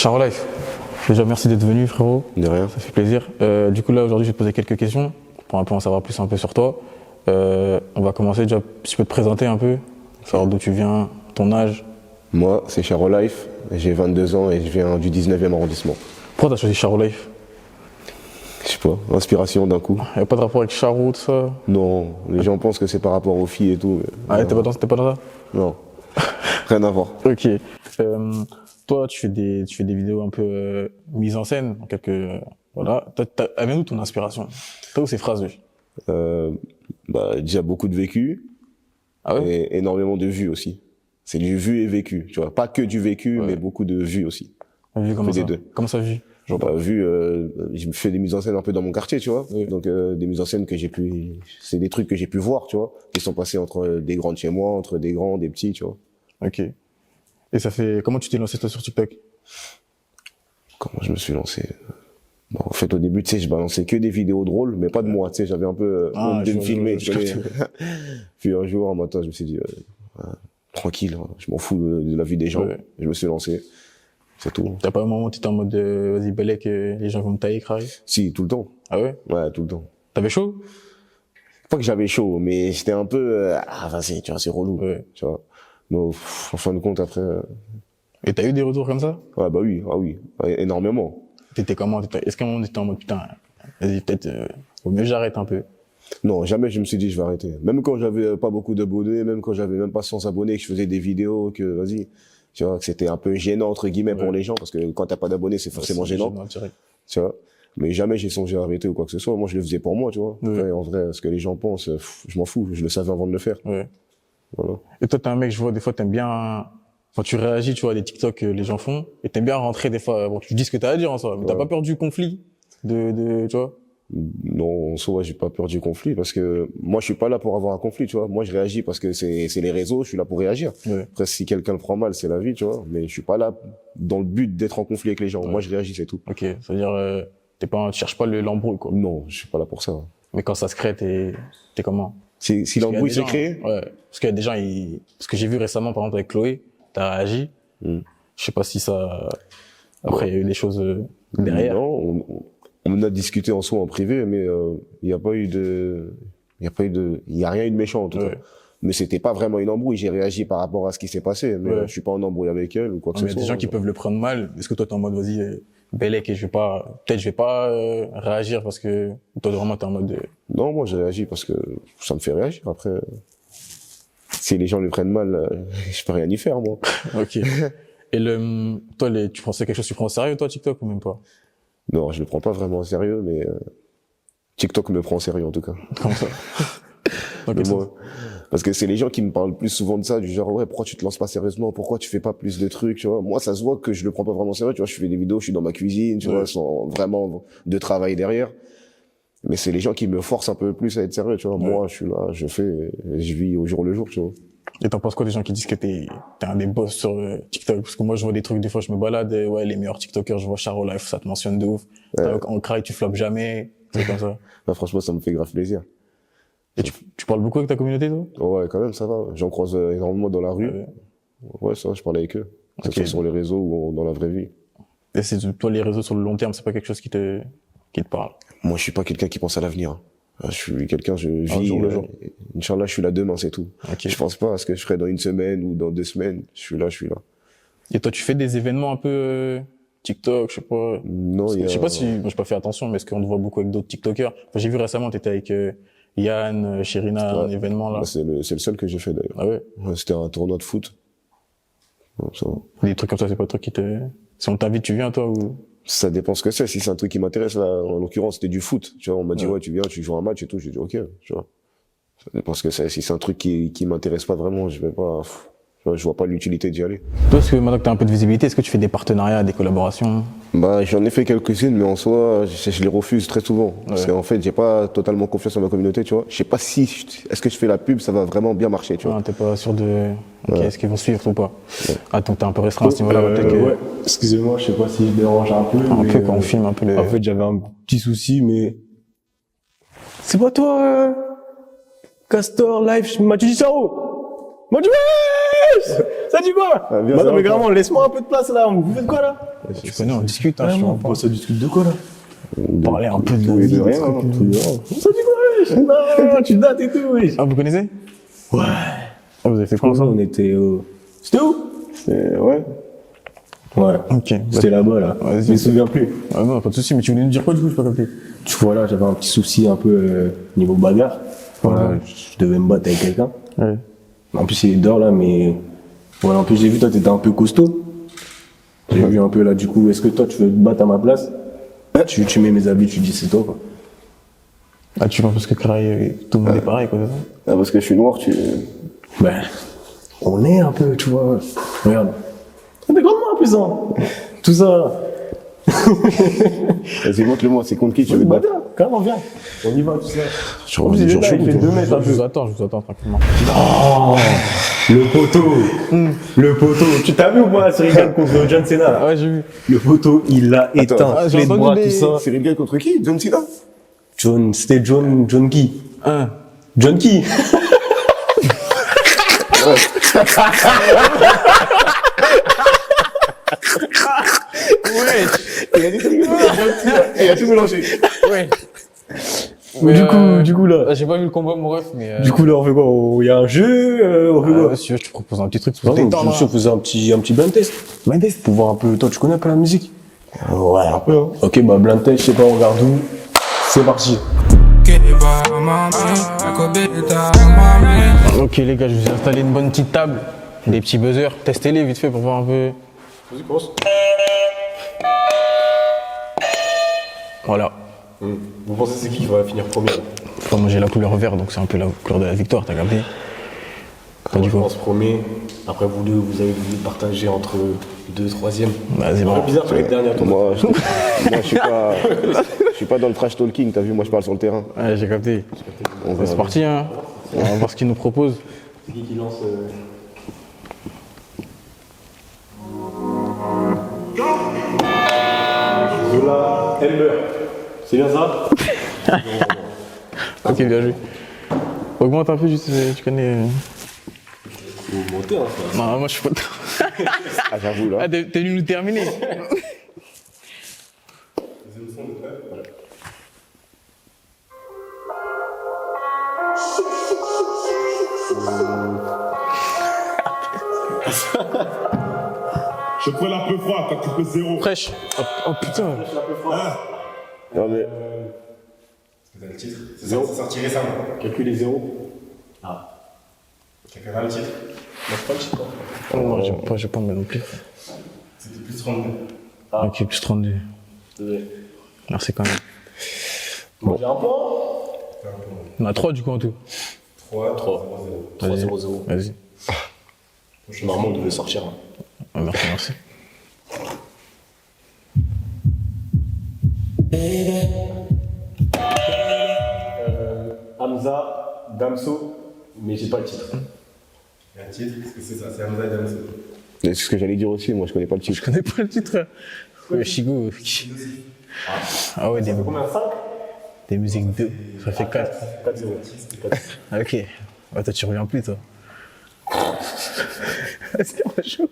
Charo Life, déjà merci d'être venu frérot, De rien. ça fait plaisir. Du coup là aujourd'hui je vais te poser quelques questions pour un peu en savoir plus un peu sur toi. On va commencer déjà, si tu peux te présenter un peu, savoir d'où tu viens, ton âge. Moi, c'est Charo Life, j'ai 22 ans et je viens du 19e arrondissement. Pourquoi t'as choisi Charo Life? Je sais pas, inspiration d'un coup. Y'a pas de rapport avec Charo, tout ça? Non, les gens pensent que c'est par rapport aux filles et tout. Ah ouais, t'es pas dans ça? Non, rien à voir. Ok. Toi tu fais des vidéos un peu mises en scène, en quelques... voilà. Elle vient d'où ton inspiration? T'as où ces phrases? Déjà beaucoup de vécu Ah ouais? et énormément de vues aussi. C'est du vu et vécu, tu vois. Pas que du vécu, Ouais. mais beaucoup de vues aussi. Vu comment Fais ça? des deux. Comment ça vu? Je me fais des mises en scène un peu dans mon quartier, tu vois. Oui. Donc des mises en scène c'est des trucs que j'ai pu voir, tu vois, qui sont passés entre des grands de chez moi, entre des grands, des petits, tu vois. Ok. Et ça fait... Comment tu t'es lancé toi sur TikTok? Comment je me suis lancé? Bon, en fait, au début, tu sais, je balançais que des vidéos drôles, mais pas de moi, tu sais, j'avais un peu honte de je me vois, filmer, je tu connais. Puis un jour, un matin, je me suis dit, tranquille, hein, je m'en fous de la vie des gens. Ouais. Je me suis lancé, c'est tout. T'as pas un moment où t'étais en mode vas-y Belek, les gens vont me tailler, crailler? Si, tout le temps. Ah ouais? Ouais, tout le temps. T'avais chaud? Pas que j'avais chaud, mais j'étais un peu, vas-y, tu vois, c'est relou, Ouais. tu vois. Donc, en fin de compte, après, Et t'as eu des retours comme ça? ouais, bah oui, ouais, énormément. T'étais comment? Est-ce qu'à un moment t'étais en mode putain, vas-y peut-être, vaut mieux que j'arrête un peu? Non, jamais je me suis dit je vais arrêter. Même quand j'avais pas beaucoup d'abonnés, même quand j'avais même pas 100 abonnés, que je faisais des vidéos, que vas-y, tu vois, que c'était un peu gênant entre guillemets pour Ouais. les gens, parce que quand t'as pas d'abonnés, c'est forcément C'est gênant, direct. tu vois. Mais jamais j'ai songé à arrêter ou quoi que ce soit. Moi, je le faisais pour moi, tu vois. Ouais. Après, en vrai, ce que les gens pensent, je m'en fous. Je le savais avant de le faire. Ouais. Voilà. Et toi, t'es un mec, je vois, des fois, t'aimes bien, quand tu réagis, tu vois, les TikTok que les gens font, et t'aimes bien rentrer des fois, bon, tu dis ce que t'as à dire en soi, mais t'as Ouais. pas peur du conflit, tu vois? Non, en soi, j'ai pas peur du conflit parce que moi, je suis pas là pour avoir un conflit, tu vois. Moi, je réagis parce que c'est les réseaux, je suis là pour réagir. Ouais. Après, si quelqu'un le prend mal, c'est la vie, tu vois. Mais je suis pas là dans le but d'être en conflit avec les gens. Ouais. Moi, je réagis, c'est tout. Ok. C'est-à-dire, tu cherches pas l'embrouille, quoi. Non, je suis pas là pour ça. Mais quand ça se crée, t'es comment? Si Parce qu'il y a l'embrouille des s'est gens- créée, Ouais. Parce qu'il y a des gens, parce que j'ai vu récemment, par exemple, avec Chloé, t'as réagi. Mm. Je sais pas si ça, après, il y a eu des choses derrière. non, on en a discuté en soi en privé, mais il y a rien eu de méchant en tout cas. Ouais. Mais c'était pas vraiment une embrouille. J'ai réagi par rapport à ce qui s'est passé, mais Ouais. je suis pas en embrouille avec elle ou quoi que Mais il ce y a des soit. gens qui peuvent le prendre mal. Est-ce que toi, t'es en mode, vas-y, Bellec, et peut-être je vais pas réagir parce que toi, vraiment, t'es en mode... Non, moi j'ai réagi parce que ça me fait réagir. Après, si les gens le prennent mal, je peux rien y faire moi. Ok. Et toi, tu pensais quelque chose, tu prends au sérieux, toi, TikTok, ou même pas? Non, je le prends pas vraiment au sérieux, mais TikTok me prend au sérieux en tout cas. Comment ça? Dans Mais quel sens? moi, parce que c'est les gens qui me parlent plus souvent de ça, du genre ouais, pourquoi tu te lances pas sérieusement, pourquoi tu fais pas plus de trucs, tu vois. Moi, ça se voit que je le prends pas vraiment au sérieux, tu vois. Je fais des vidéos, je suis dans ma cuisine, tu Ouais. vois, sans vraiment de travail derrière. Mais c'est les gens qui me forcent un peu plus à être sérieux, tu vois. Ouais. Moi, je suis là, je vis au jour le jour, tu vois. Et t'en penses quoi des gens qui disent que t'es un des boss sur TikTok? Parce que moi, je vois des trucs, des fois, je me balade, et ouais, les meilleurs TikTokers, je vois Charo Life, ça te mentionne de ouf. En crack, tu floppes jamais, c'est comme ça. Là, franchement, ça me fait grave plaisir. Et tu parles beaucoup avec ta communauté, toi? Ouais, quand même, ça va. J'en croise énormément dans la rue. Ouais. Ouais, ça va, je parle avec eux. Que Ok. ce soit sur les réseaux ou dans la vraie vie. Et toi, les réseaux sur le long terme, c'est pas quelque chose qui te parle? Moi, je suis pas quelqu'un qui pense à l'avenir. Hein. Je suis quelqu'un, je Ah, vis. jour le jour. Inch'Allah, je suis là demain, c'est tout. Ok. Je pense pas à ce que je ferai dans une semaine ou dans 2 semaines. Je suis là. Et toi, tu fais des événements un peu TikTok, je sais pas. Non, Parce que je sais pas si, moi, j'ai pas fait attention, mais est-ce qu'on te voit beaucoup avec d'autres TikTokers? Enfin, j'ai vu récemment, t'étais avec Yann, Sherina, un Ouais. événement là. Bah, c'est le seul que j'ai fait d'ailleurs. Ah ouais? Ouais, c'était un tournoi de foot. Ouais, ça va. Des trucs comme ça, c'est pas des trucs qui te... Si on t'invite, tu viens toi ou... Ça dépend ce que c'est. Si c'est un truc qui m'intéresse, là, en l'occurrence, c'était du foot. Tu vois, on m'a dit, Ouais. ouais, tu viens, tu joues un match et tout. J'ai dit, ok, tu vois. Ça dépend ce que c'est. Si c'est un truc qui m'intéresse pas vraiment, je vais pas, je vois pas l'utilité d'y aller. Toi, est-ce que maintenant que t'as un peu de visibilité, est-ce que tu fais des partenariats, des collaborations? Bah, j'en ai fait quelques-unes, mais en soi, je les refuse très souvent. Parce Ouais. qu'en fait, j'ai pas totalement confiance en ma communauté, tu vois. Je sais pas si, est-ce que je fais la pub, ça va vraiment bien marcher, tu vois. Ah, t'es pas sûr de... Ok, est-ce qu'ils vont suivre ou pas? Attends, t'es un peu restreint à ce niveau-là, peut-être que... Ouais, excusez-moi, je sais pas si je dérange un peu. Un mais, peu quand on filme un peu le... En fait, j'avais un petit souci, mais. C'est pas toi, Castor Live, Mathieu Gisaro! Mathieu! Ça dit quoi? viens, Bah ça non, mais va, vraiment, laisse-moi un peu de place là. Vous faites quoi là? Tu connais, on discute, hein, je suis Vraiment, ça discute de quoi là? parler un peu de Tout la et vie. de rien. des hein. trucs. Ça dit quoi, wesh? Non, tu dates et tout, wesh. Ah, vous connaissez? Ouais. Ah, vous avez fait quoi Franchement, ensemble? on était au. C'était où? Ouais. Ouais. Ok. C'était là-bas là. Vas-y. Je me souviens plus. Ah non, pas de soucis, mais tu voulais nous dire quoi du coup, j'ai pas compris. Tu vois là, j'avais un petit souci un peu niveau bagarre. Voilà, je devais me battre avec quelqu'un. Ouais. En plus, il est dehors là, mais. Voilà, en plus, j'ai vu, toi, t'étais un peu costaud. J'ai vu un peu là, du coup, est-ce que toi, tu veux te battre à ma place? Tu mets mes habits, tu dis c'est toi quoi. Ah, tu penses parce que Cry, tout le monde est pareil, quoi, c'est ça? Ah, parce que je suis noir, tu. Ben, on est un peu, tu vois. Regarde. On est grandement en plus, hein. Tout ça. Vas-y, montre-le-moi, c'est contre qui tu veux te Bah, battre? viens, carrément, viens. On y va, tout ça. Je En plus, il est là, il fait 2 mètres un Je peu. vous attends tranquillement. Oh, le poteau. Le poteau. Tu t'as vu ou pas, Cyril Gann contre John Cena là? Ah ouais, j'ai vu. Le poteau, il l'a éteint. ah, j'ai Clé de entendu bras, des- tout ça. Cyril Gann contre qui? John Cena? C'était John qui? Un. John qui? Il a dit Cyril Gann, John Cena. Il a tout mélangé. Ouais. Mais du coup là. J'ai pas vu le combat, mon ref, mais. Du coup là, on fait quoi? Il y a un jeu, on fait quoi? si tu veux, je te propose un petit truc. Non, T'es je temps, suis sûr, on faisait un petit blind test. Blind test pour voir un peu. Toi, tu connais un peu la musique? Ouais, un peu. Hein. Ok, bah blind test, je sais pas, on regarde où. C'est parti. Ok, les gars, je vous ai installé une bonne petite table. Des petits buzzers. Testez-les vite fait pour voir un peu. Vas-y, commence. Voilà. Vous pensez c'est qui va finir premier? Enfin, moi j'ai la couleur vert, donc c'est un peu la couleur de la victoire, t'as capté? Pas Moi, du je coup. pense premier. Après, vous deux, vous avez voulu partager entre 2 et 3e. Vas-y, C'est bon. bizarre, tu vas être dernier à ton Moi, je suis pas dans le trash talking, t'as vu, moi je parle sur le terrain. Ouais, j'ai capté. On C'est verra. parti, hein. On va voir ce qu'ils nous proposent. C'est qui lance Zola Elmer. C'est bien ça? Ok, bien joué. Augmente un peu, juste, tu connais. Vous montez, hein, ça. Non, moi je suis pas. Ah, j'avoue, là. Ah, t'es venu nous terminer. Je prends la peu froid quand tu peux zéro. Fraîche. Oh putain. Non, mais. T'as le titre. C'est sorti récemment. Calcul les zéros. Quelqu'un a le titre. Moi, je pas le chiffre. Oh, non, j'ai pas moi non plus. C'était plus 32. Ok, plus 32. Désolé. Merci quand même. Bon, j'ai un point. On a 3 du coup en tout. 3, 3, 0, 0. Vas-y. Normalement, on devait sortir. Hein. Ah, merci, merci. Hamza, Damso, mais j'ai pas le titre. Il y a un titre, parce que c'est ça, c'est Hamza et Damso. C'est ce que j'allais dire aussi, moi je connais pas le Je titre. connais pas le titre. Ouais, Chigo. Ah ouais, Combien? 5? des musiques 2. Ça fait 4. 4, 0. Ok. Ouais, toi, tu reviens plus, toi. Vas-y, on va chaud.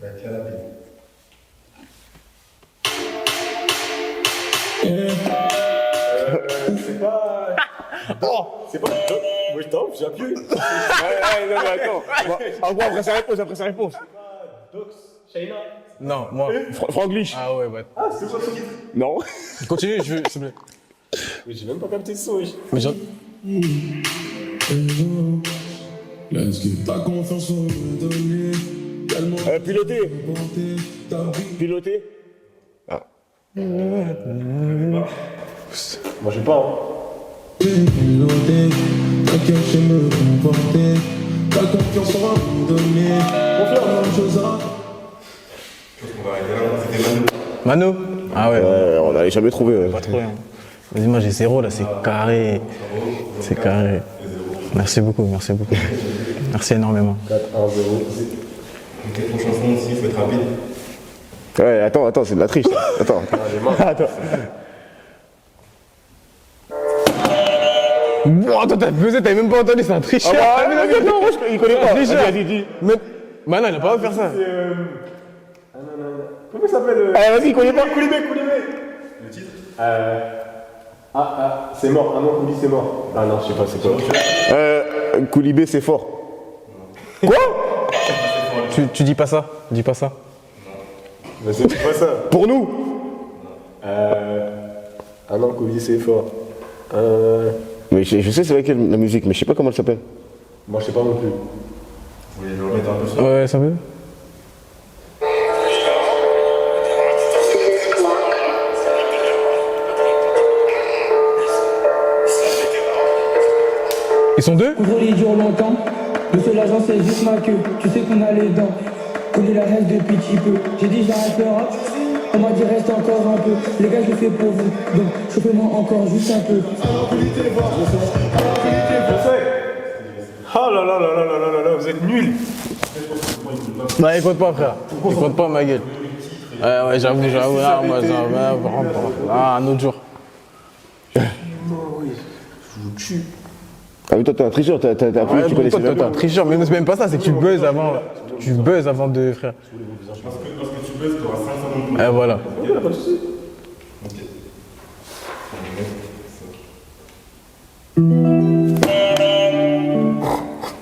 La canapé. C'est pas. Oh! C'est pas. Moi, je t'en j'ai appuyé. non, mais attends. En gros, après sa réponse. Dox, Shaina. Non, moi. Franglish. Ah ouais, ouais. Ah, c'est quoi ce titre? Non. Continue, je veux, s'il te plaît. Mais j'ai même pas capté ce son, wesh. Mais j'en- Ta confiance on me donner. Tellement Piloté. Piloté. Moi, j'ai pas, hein. piloté. Ta cœur sait me comporter. Ta confiance on va me donner. Confiance, chose à. Mano. Ah ouais. On n'allait jamais trouvé. Ouais. Pas trop rien. Vas-y, moi j'ai 0 là, c'est carré. C'est carré. Merci beaucoup, merci beaucoup. Merci énormément. 4, 1, 0. Quelle ton chanson aussi, il faut être rapide. Ouais, attends, c'est de la triche. Attends. Attends. Bon, toi, t'as buzzé, t'avais même pas entendu, c'est un tricheur. Ah bah, mais non, il connaît pas. Tricheur. Vas-y, dis. Mais bah non, il a pas le droit de faire ça. Comment il s'appelle Eh, vas-y, il connaît pas. Koulibaly. Le titre c'est mort. Ah non, Koulibaly, c'est mort. Ah non, je sais pas, c'est quoi. Koulibaly, c'est fort. Quoi? Tu dis pas ça, dis pas ça. Mais c'est pas ça. Pour nous? Ah non, Koulibaly, c'est fort. Mais je sais c'est laquelle la musique, mais je sais pas comment elle s'appelle. Moi, je sais pas non plus. Vous voulez le remettre un peu sur Ouais, ça veut. Ils sont deux? Gros, il dure longtemps. Le seul agent, c'est juste ma queue. Tu sais qu'on a les dents. Connais la reste depuis petit peu. J'ai dit, j'arrête le rap. On m'a dit, reste encore un peu. Les gars, je le fais pour vous. Donc, chauffez-moi encore juste un peu. Oh là là là là là là là, vous êtes nuls. Non, il compte pas, frère. Il compte pas, ma gueule. Ouais, j'avoue. Ah, moi, un autre jour. Ah, mais toi, t'es un tricheur, t'as appris, Ouais, tu connais toi, ces t'es un rappeurs. tricheur, mais c'est même pas ça, c'est que tu buzzes avant. Tu buzzes avant de, frère. Parce que tu buzz, tu auras 500 000 Et voilà.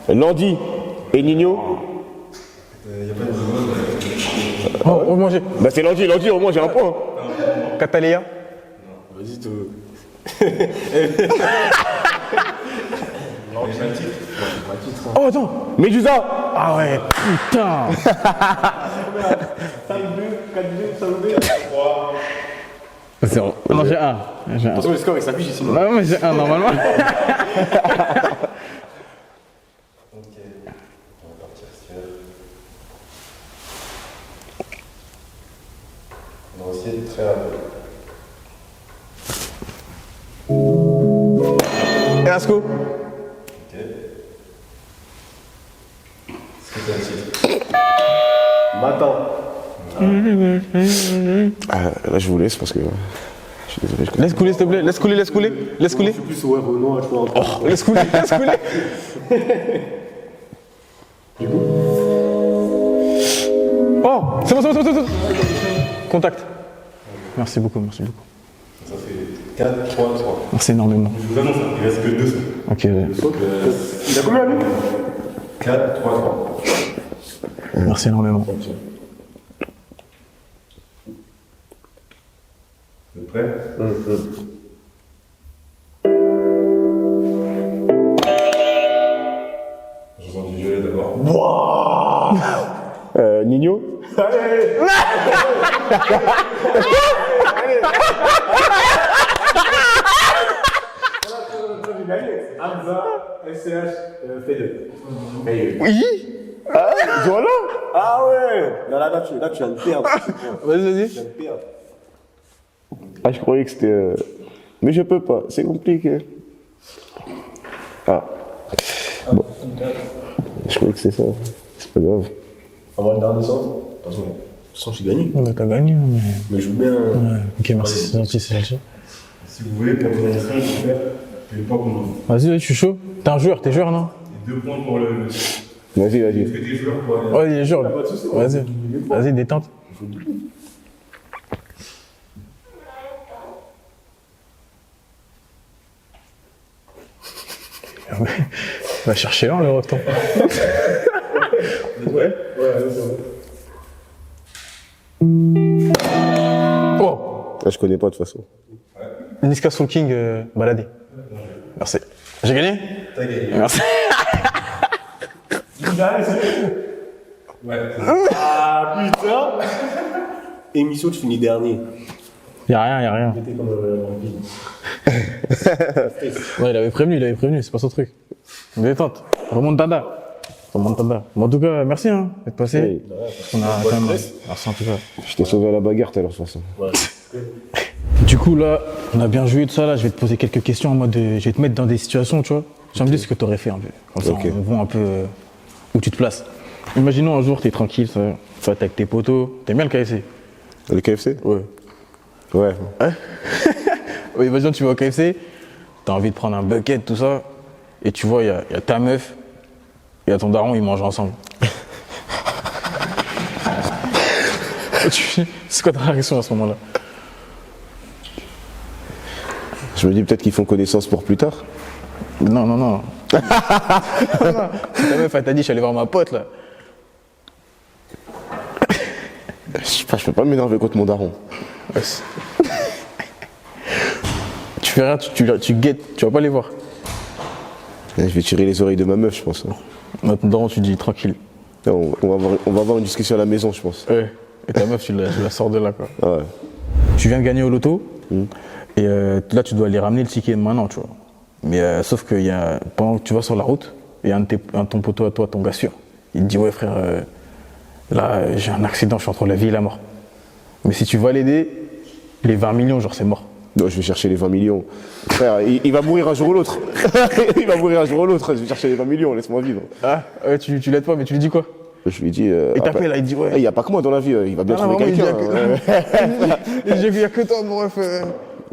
Landy et Nino. Oh, manger. Bah, c'est Landy, au moins j'ai un point. Cataléa. Vas-y, toi. Oh, attends. Medusa. Ah ouais, putain. 5-2, 4-2, 5-2. C'est bon. Non, j'ai un. Attention, le score il s'affiche ici. Non, mais j'ai un, normalement. Ok. On va partir sur. On va essayer de très rapide. Et Asco. Ok. Est-ce que t'as le titre? Matin. Ah, là, je vous laisse parce que. Je suis désolé, je connais. Laisse couler, s'il te plaît. Laisse couler. Laisse couler. Je suis plus ouais, Renoir, je vois un Oh, laisse couler. Oh, c'est bon. Contact. Merci beaucoup. Ça fait 4, 3, 3. Merci énormément. Je vous annonce, il reste que 2 secondes. Ok. Il a combien lui 4, 3, 3. Merci énormément. Vous êtes prêts? Je vous en dis violet d'abord. Nino. Hamza, SCH, Fede. Oui. Ah, voilà. Ah ouais. Là, tu viens de perdre. Vas-y. Tu viens de perdre. Ah, je croyais que c'était. Mais je peux pas, c'est compliqué. Ah. Bon. Je croyais que c'était ça. C'est pas grave. On va le dernier sens. De toute façon, j'ai gagné. On a pas gagné, mais. Mais je joue bien. Ouais. Ok, merci, c'est gentil. Si vous voulez, pour vous annoncer, je vais faire 2 points pour nous. Vas-y, je suis chaud. T'es joueur, non? Et 2 points pour le. Vas-y. Est-ce que t'es joueur pour aller. Ouais, il est joueur. Vas-y, détente. Va chercher là, le retour. Ouais, Oh, Ah, je connais pas de toute façon. Niska Soul King baladé. Merci. J'ai gagné? T'as gagné. Merci. Ouais. Ah putain. Émission, tu finis dernier. Y'a rien. T'es comme Ouais, il avait prévenu, c'est pas son truc. Détente. Remontada. Bon, en tout cas, merci d'être passé. Oui. Parce qu'on a quand même. Merci en tout cas. Je t'ai sauvé à la bagarre tout à l'heure de toute façon. Du coup, là, on a bien joué tout ça. Là, je vais te poser quelques questions en mode. Je vais te mettre dans des situations, tu vois. Tu vas me dire ce que tu aurais fait un peu. Comme ça, Ok. on voit un peu où tu te places. Imaginons un jour, t'es tranquille, ça. Tu vas être avec tes potos. T'aimes bien le KFC? Le KFC? Ouais. Ouais. Ouais, imaginons, tu vas au KFC, t'as envie de prendre un bucket, tout ça, et tu vois, il y a ta meuf, et ton daron, ils mangent ensemble. C'est quoi ta réaction à ce moment-là? Je me dis peut-être qu'ils font connaissance pour plus tard. Non. Non. Ta meuf, elle t'a dit, je suis allé voir ma pote, là. Je sais pas, je peux pas m'énerver contre mon daron. Ouais, tu fais rien, tu guettes, tu vas pas les voir. Je vais tirer les oreilles de ma meuf, je pense. Ton daron, tu dis tranquille. Non, on va avoir une discussion à la maison, je pense. Ouais. Et ta meuf, tu la sors de là, quoi. Ah ouais. Tu viens de gagner au loto, et là, tu dois aller ramener le ticket maintenant, tu vois. Mais sauf que pendant que tu vas sur la route, il y a un de ton poteau à toi, ton gars sûr. Il te dit, ouais, frère, là, j'ai un accident, je suis entre la vie et la mort. Mais si tu vas l'aider, les 20 millions, genre, c'est mort. Non, je vais chercher les 20 millions. Frère, il va mourir un jour ou l'autre. Il va mourir un jour ou l'autre. Je vais chercher les 20 millions, laisse-moi vivre. Ah, ouais, tu l'aides pas, mais tu lui dis quoi? Je lui dis. Il t'appelle, là, il dit, ouais. Il n'y a pas que moi dans la vie, il va bien Ah, trouver vraiment, quelqu'un. Il dit qu'il y a que toi, mon ref.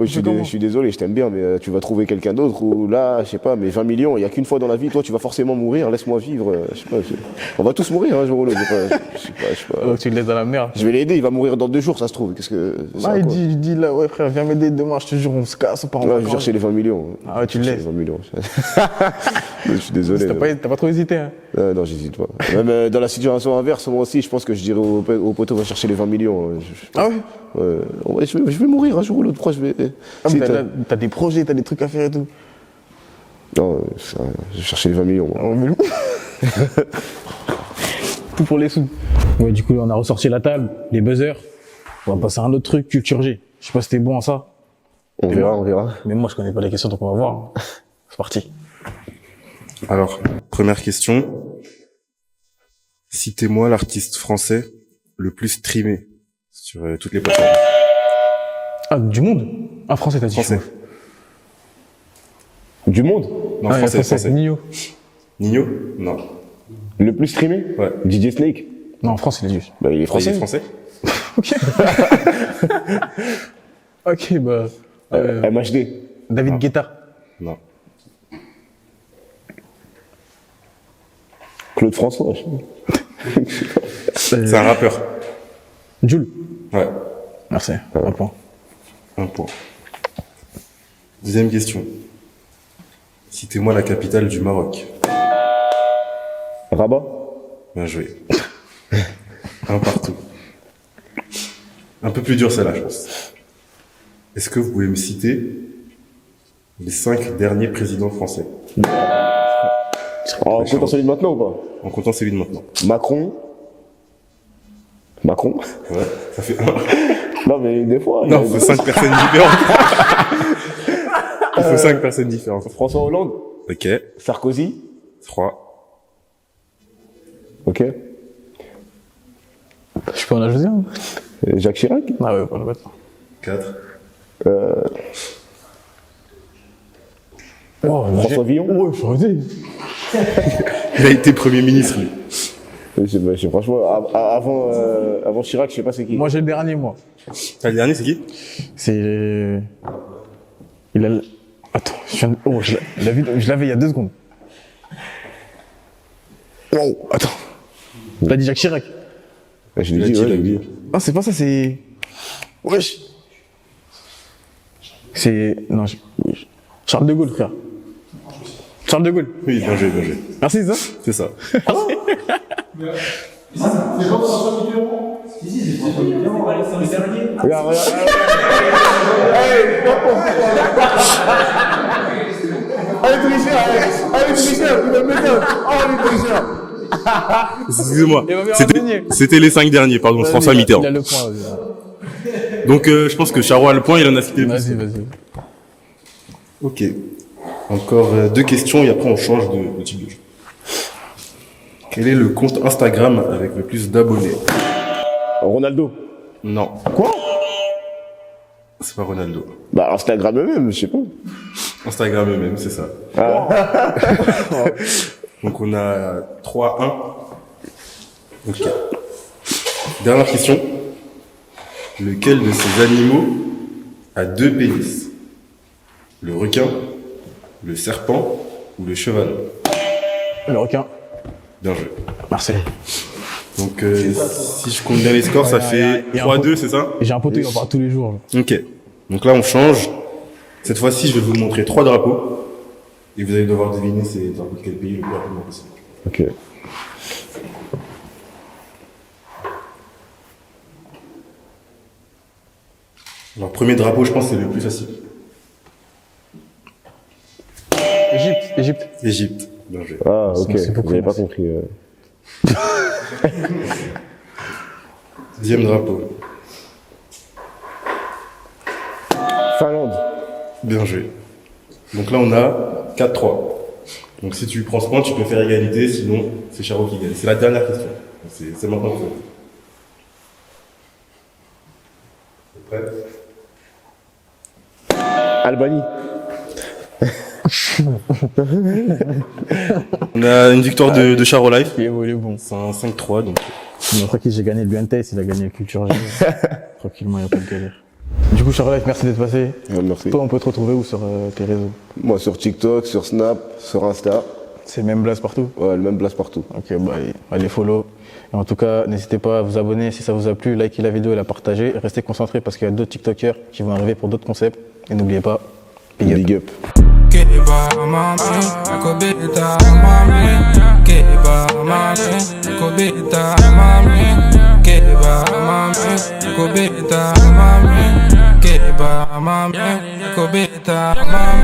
Oui, je suis désolé, je t'aime bien, mais tu vas trouver quelqu'un d'autre ou là, je sais pas, mais 20 millions, il n'y a qu'une fois dans la vie, toi tu vas forcément mourir, laisse-moi vivre, je sais pas, on va tous mourir un jour ou l'autre, je sais pas. Donc tu le laisses dans la merde. Je vais l'aider, il va mourir dans 2 jours, ça se trouve, qu'est-ce que... Ah, il dit là, ouais frère, viens m'aider demain, je te jure, on se casse, on part en Ouais, je vais vacances. chercher les 20 millions. Ah ouais, tu le laisses. Les 20 millions. Je suis désolé. T'as pas trop hésité, hein? Non, j'hésite pas. Même dans la situation inverse, moi aussi, je pense que je dirais au poteau, va chercher les 20 millions. Ah ouais? Ouais, je vais mourir un jour ou l'autre, pourquoi je vais... Ah, Si, mais t'as des projets, t'as des trucs à faire et tout. Non, je vais chercher les 20 millions. Moi. Ah ouais, mais... tout pour les sous. Ouais, du coup, on a ressorti la table, les buzzers. On va passer à un autre truc, culture G. Je sais pas si t'es bon à ça. On verra. Mais moi, je connais pas les questions, donc on va voir. C'est parti. Alors, première question. Citez-moi l'artiste français le plus streamé sur toutes les plateformes. Ah, du monde? Ah, français, t'as dit. Français. Du monde? Non, Ah, français. Nino. Nino? Non. Le plus streamé? Ouais. DJ Snake? Non, en France, il est juste. Bah, il est Il français. est français? Ok. Ok, bah. MHD? David Guetta. Non. Claude François? C'est un rappeur. Jules. Ouais. Merci. Un point. 1 point. Deuxième question. Citez-moi la capitale du Maroc. Rabat? Bien joué. 1 partout. Un peu plus dur celle-là, je pense. Est-ce que vous pouvez me citer les 5 derniers présidents français? En comptant celui de maintenant ou pas? En comptant celui de maintenant. Macron? Ouais, ça fait 1. Non, mais des fois. Non, il faut 5 personnes différentes. Il faut 5 personnes différentes. François Hollande? Ok. Sarkozy? 3. Ok. Je peux en ajouter un? Jacques Chirac? Ah ouais, pas le mettre. 4. Oh, François Villon? Ouais, j'aurais dit. Il a été Premier ministre, lui. Franchement, avant Chirac, je sais pas c'est qui. Moi, j'ai le dernier, moi. Ah, le dernier, c'est qui? C'est. Il a. Attends, je l'avais il y a 2 secondes. Wow, attends. T'as dit Jacques Chirac? Je l'ai dit, ouais, je l'ai dit. Ah, c'est pas ça, c'est. Wesh. C'est. Non, Charles de Gaulle, frère. Charles de Gaulle. Oui, bien joué, bien joué. Merci, ça. C'est ça. Regarde. Allez, tricheur, il va me mettre. Oh, allez, tricheur. Excusez-moi. Il va me renseigner. C'était les 5 derniers, pardon, François Mitterrand. Il a le point, vas-y. Donc, je pense que Charo a le point, il en a cité le plus. Vas-y. Ok. Encore 2 questions et après on change de type de jeu. Quel est le compte Instagram avec le plus d'abonnés? Ronaldo. Non. Quoi? C'est pas Ronaldo. Bah, Instagram eux-mêmes, je sais pas. Instagram eux-mêmes, c'est ça. Donc on a 3-1. Ok. Dernière question. Lequel de ces animaux a 2 pénis? Le requin, le serpent ou le cheval? Le requin. Bien joué. Merci. Donc, si je compte bien les scores, ça fait y a 3-2, c'est ça? J'ai un poteau, il en parle tous les jours. Ok. Donc là, on change. Cette fois-ci, je vais vous montrer 3 drapeaux. Et vous allez devoir deviner c'est drapeaux de quel pays le plus rapidement possible. Ok. Alors, premier drapeau, je pense que c'est le plus facile. Égypte. Égypte. Bien joué. Ah, ok. C'est beaucoup, J'avais pas merci. compris. Deuxième drapeau. Finlande. Bien joué. Donc là, on a 4-3. Donc si tu prends ce point, tu peux faire égalité, sinon c'est Charo qui gagne. C'est la dernière question. Donc, c'est maintenant que c'est prêt? Albanie. On a une victoire de Charo Life. Il est bon. C'est un 5-3, donc Je crois qu'il j'ai gagné le BNTS, il a gagné la culture G. Tranquillement, il n'y a pas de galère. Du coup, Charlotte, merci d'être passé. Merci. Toi, on peut te retrouver où sur tes réseaux? Moi, sur TikTok, sur Snap, sur Insta. C'est le même blast partout? Ouais, le même place partout. Ok, bah, allez follow. Et en tout cas, n'hésitez pas à vous abonner si ça vous a plu, likez la vidéo et la partager. Restez concentrés parce qu'il y a d'autres TikTokers qui vont arriver pour d'autres concepts. Et n'oubliez pas, big up. Keba mami, kobita mami, keba mami, kobita mami, keba mami, kobita mami, keba mami, kobita mami.